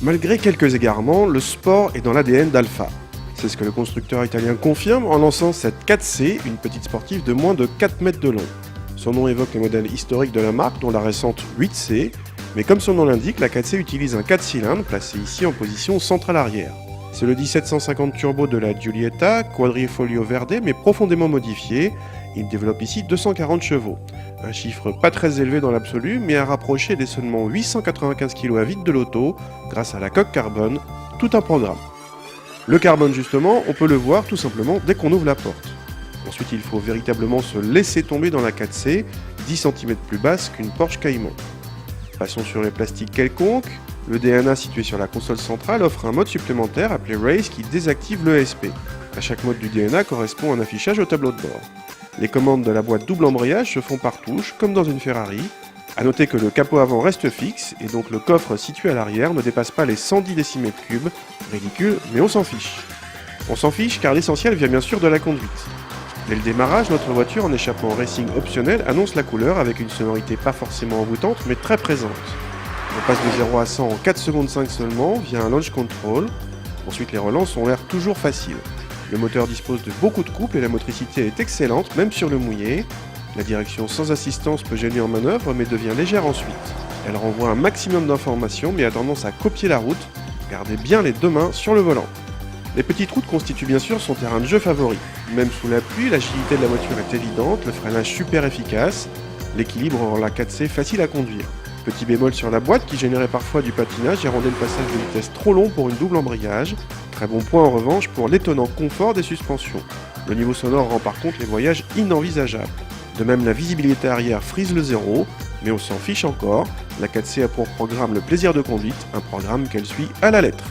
Malgré quelques égarements, le sport est dans l'ADN d'Alfa. C'est ce que le constructeur italien confirme en lançant cette 4C, une petite sportive de moins de 4 mètres de long. Son nom évoque les modèles historiques de la marque, dont la récente 8C, mais comme son nom l'indique, la 4C utilise un 4 cylindres placé ici en position centrale arrière. C'est le 1750 turbo de la Giulietta, quadrifolio verde mais profondément modifié. Il développe ici 240 chevaux. Un chiffre pas très élevé dans l'absolu, mais à rapprocher des seulement 895 kg à vide de l'auto, grâce à la coque carbone, tout un programme. Le carbone justement, on peut le voir tout simplement dès qu'on ouvre la porte. Ensuite, il faut véritablement se laisser tomber dans la 4C, 10 cm plus basse qu'une Porsche Cayman. Passons sur les plastiques quelconques. Le DNA situé sur la console centrale offre un mode supplémentaire appelé Race qui désactive l'ESP. À chaque mode du DNA correspond un affichage au tableau de bord. Les commandes de la boîte double embrayage se font par touche, comme dans une Ferrari. A noter que le capot avant reste fixe, et donc le coffre situé à l'arrière ne dépasse pas les 110 décimètres cubes. Ridicule, mais on s'en fiche. On s'en fiche car l'essentiel vient bien sûr de la conduite. Dès le démarrage, notre voiture en échappement racing optionnel annonce la couleur avec une sonorité pas forcément envoûtante, mais très présente. On passe de 0 à 100 en 4 secondes 5 seulement via un launch control. Ensuite, les relances ont l'air toujours faciles. Le moteur dispose de beaucoup de couple et la motricité est excellente, même sur le mouillé. La direction sans assistance peut gêner en manœuvre, mais devient légère ensuite. Elle renvoie un maximum d'informations, mais a tendance à copier la route. Gardez bien les deux mains sur le volant. Les petites routes constituent bien sûr son terrain de jeu favori. Même sous la pluie, l'agilité de la voiture est évidente, le freinage super efficace, l'équilibre rend la 4C facile à conduire. Petit bémol sur la boîte qui générait parfois du patinage et rendait le passage de vitesse trop long pour une double embrayage. Très bon point en revanche pour l'étonnant confort des suspensions. Le niveau sonore rend par contre les voyages inenvisageables. De même, la visibilité arrière frise le zéro, mais on s'en fiche encore. La 4C a pour programme le plaisir de conduite, un programme qu'elle suit à la lettre.